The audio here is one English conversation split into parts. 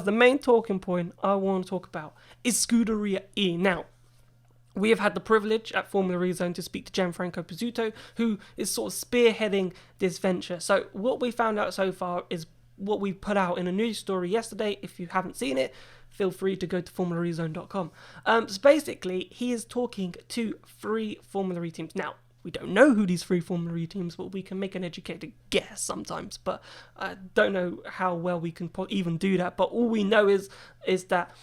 The main talking point I want to talk about is Scuderia E. Now, we have had the privilege at Formula E Zone to speak to Gianfranco Pizzuto, who is sort of spearheading this venture. So what we found out so far is what we put out in a news story yesterday. If you haven't seen it, feel free to go to formulaezone.com. So basically, he is talking to 3 Formula E teams. Now, we don't know who these 3 Formula E teams, but we can make an educated guess sometimes. But I don't know how well we can even do that. But all we know is that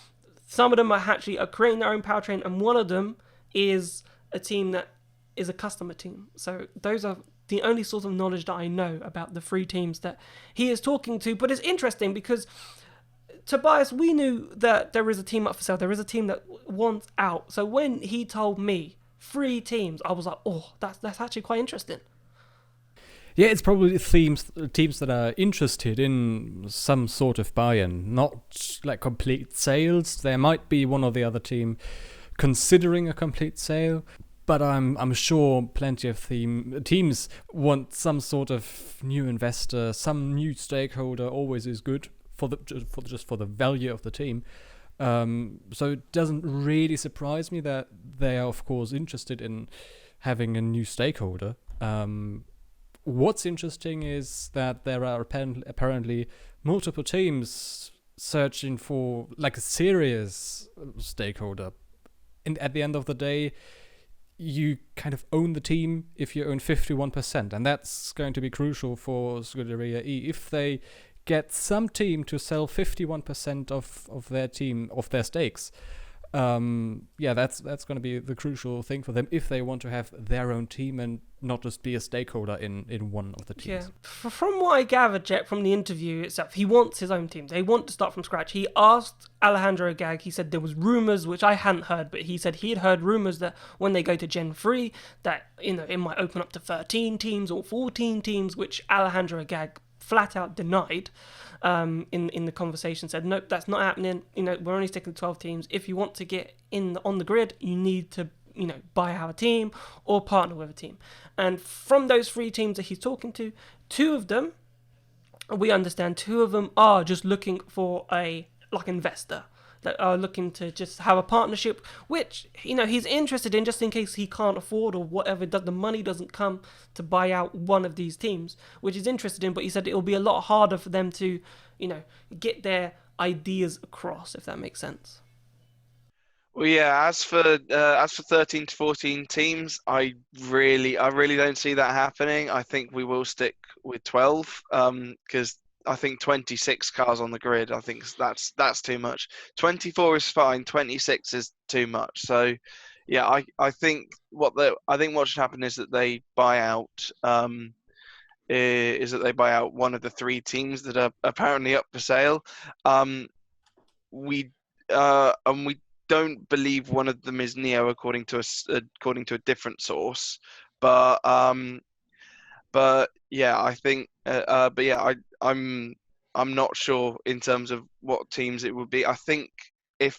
some of them are actually creating their own powertrain, and one of them is a team that is a customer team. So those are the only sort of knowledge that I know about the 3 teams that he is talking to. But it's interesting because, Tobias, we knew that there is a team up for sale. There is a team that wants out. So when he told me 3 teams, I was like, oh, that's actually quite interesting. Yeah, it's probably teams that are interested in some sort of buy-in, not like complete sales. There might be one or the other team considering a complete sale, but I'm sure plenty of teams want some sort of new investor, some new stakeholder. Always is good for the value of the team. So it doesn't really surprise me that they are, of course, interested in having a new stakeholder. What's interesting is that there are apparently multiple teams searching for like a serious stakeholder. And at the end of the day, you kind of own the team if you own 51%. And that's going to be crucial for Scuderia E. If they get some team to sell 51% of their team, of their stakes, that's going to be the crucial thing for them if they want to have their own team and not just be a stakeholder in one of the teams. Yeah, from what I gathered, Jet, from the interview itself, he wants his own teams. They want to start from scratch. He asked Alejandro Agag, he said there was rumours, which I hadn't heard, but he said he had heard rumours that when they go to Gen 3, that it might open up to 13 teams or 14 teams, which Alejandro Agag flat out denied in the conversation, said, nope, that's not happening. We're only sticking to 12 teams. If you want to get on the grid, you need to buy our team or partner with a team. And from those 3 teams that he's talking to, 2 of them, we understand 2 of them are just looking for a investor that are looking to just have a partnership, which he's interested in, just in case he can't afford or whatever, the money doesn't come to buy out one of these teams, which he's interested in. But he said it'll be a lot harder for them to get their ideas across, if that makes sense. Well, yeah. As for 13 to 14 teams, I really don't see that happening. I think we will stick with 12 because I think 26 cars on the grid. I think that's too much. 24 is fine. 26 is too much. So, yeah, I think what should happen is that they buy out. Is that they buy out one of the 3 teams that are apparently up for sale. We don't believe one of them is Neo, according to a different source. But yeah, I think. I'm not sure in terms of what teams it would be. I think I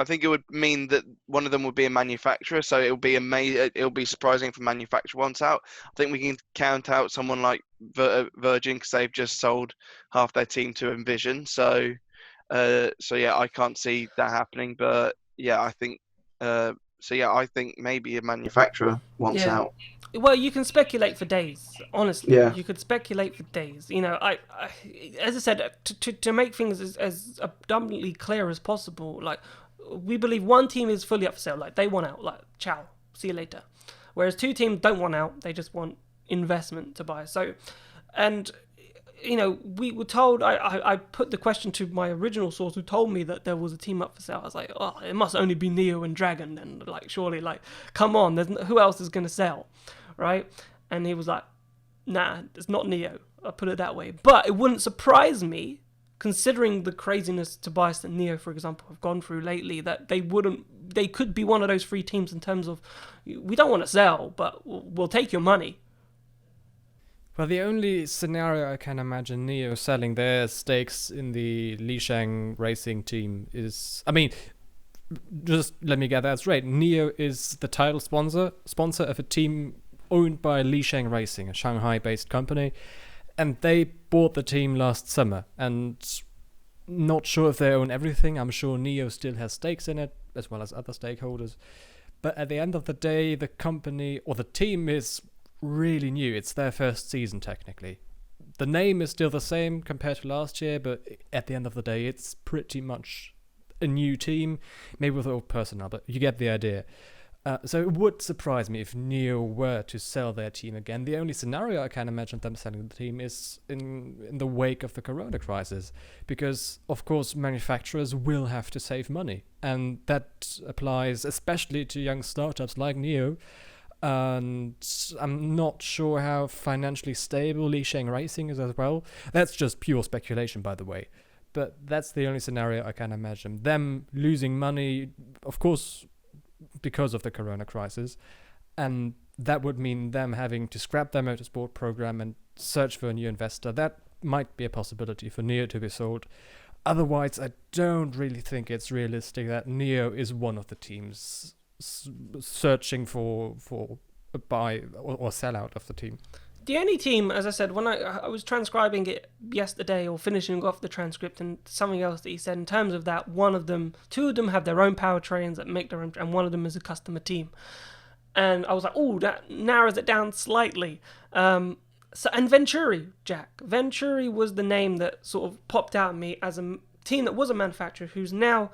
think it would mean that one of them would be a manufacturer, so it'll be surprising if a manufacturer wants out. I think we can count out someone like Virgin because they've just sold half their team to Envision. So yeah, I can't see that happening. But yeah, I think I think maybe a manufacturer wants out. Well, you can speculate for days. Honestly, Yeah. You could speculate for days. I as I said, to make things as abundantly clear as possible. Like, we believe one team is fully up for sale. Like, they want out. Like, ciao, see you later. Whereas 2 teams don't want out. They just want investment to buy. So, and we were told. I put the question to my original source, who told me that there was a team up for sale. I was like, oh, it must only be Neo and Dragon. Then, like, surely, like, come on, who else is going to sell, right? And he was like, nah, it's not Neo. I'll put it that way. But it wouldn't surprise me, considering the craziness Tobias and Neo, for example, have gone through lately, that they could be one of those 3 teams in terms of, we don't want to sell, but we'll take your money. Well, the only scenario I can imagine Neo selling their stakes in the Lisheng racing team is, just let me get that straight. Neo is the title sponsor of a team owned by Lisheng Racing, a Shanghai-based company. and they bought the team last summer, and not sure if they own everything. I'm sure Neo still has stakes in it, as well as other stakeholders. But at the end of the day, the company or the team is really new. It's their first season, technically. The name is still the same compared to last year, but at the end of the day, it's pretty much a new team, maybe with old personnel, but you get the idea. So it would surprise me if Neo were to sell their team again. The only scenario I can imagine them selling the team is in the wake of the corona crisis, because of course manufacturers will have to save money, and that applies especially to young startups like Neo. And I'm not sure how financially stable Li Sheng Racing is as well. That's just pure speculation, by the way. But that's the only scenario I can imagine. Them losing money, of course, because of the corona crisis, and that would mean them having to scrap their motorsport program and search for a new investor. That might be a possibility for Neo to be sold. Otherwise, I don't really think it's realistic that Neo is one of the teams searching for a buy or sellout of the team. The only team, as I said, when I was transcribing it yesterday or finishing off the transcript, and something else that he said in terms of that, two of them have their own powertrains that make their own, and one of them is a customer team. And I was like, oh, that narrows it down slightly. And Venturi, Jack. Venturi was the name that sort of popped out at me as a team that was a manufacturer who's now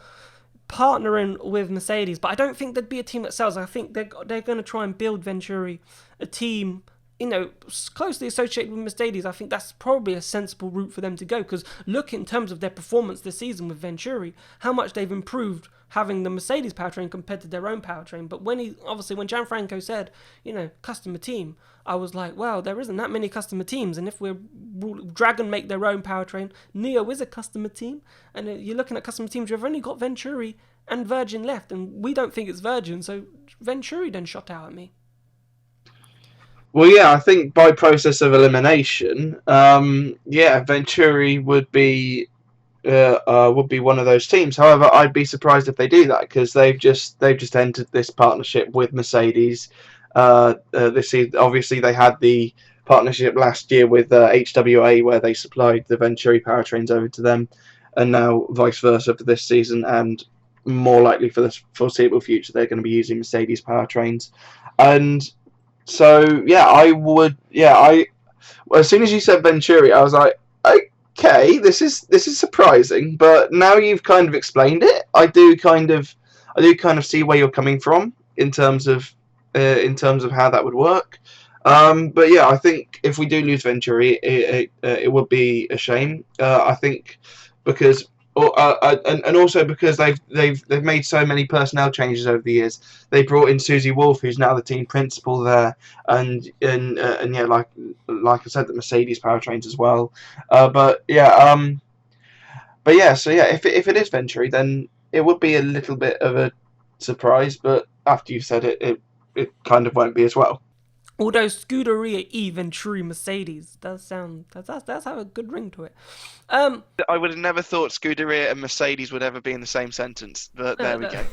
partnering with Mercedes. But I don't think there'd be a team that sells. I think they're going to try and build Venturi a team, closely associated with Mercedes. I think that's probably a sensible route for them to go, because look in terms of their performance this season with Venturi, how much they've improved having the Mercedes powertrain compared to their own powertrain. But when Gianfranco said, customer team, I was like, well, there isn't that many customer teams, and if Dragon make their own powertrain, Neo is a customer team, and you're looking at customer teams, you've only got Venturi and Virgin left, and we don't think it's Virgin, so Venturi then shot out at me. Well, yeah, I think by process of elimination, Venturi would be one of those teams. However, I'd be surprised if they do that, because they've just entered this partnership with Mercedes. This season, obviously, they had the partnership last year with HWA, where they supplied the Venturi powertrains over to them, and now vice versa for this season, and more likely for the foreseeable future, they're going to be using Mercedes powertrains. And so, as soon as you said Venturi, I was like, okay, this is surprising, but now you've kind of explained it, I do kind of see where you're coming from in terms of how that would work. But yeah, I think if we do lose Venturi, it would be a shame. I think because. And also because they've made so many personnel changes over the years. They brought in Susie Wolf, who's now the team principal there, and like I said, the Mercedes powertrains as well. So if it is Venturi, then it would be a little bit of a surprise. But after you've said it, it kind of won't be as well. Although Scuderia E Venturi Mercedes does have a good ring to it. I would have never thought Scuderia and Mercedes would ever be in the same sentence, but there we go.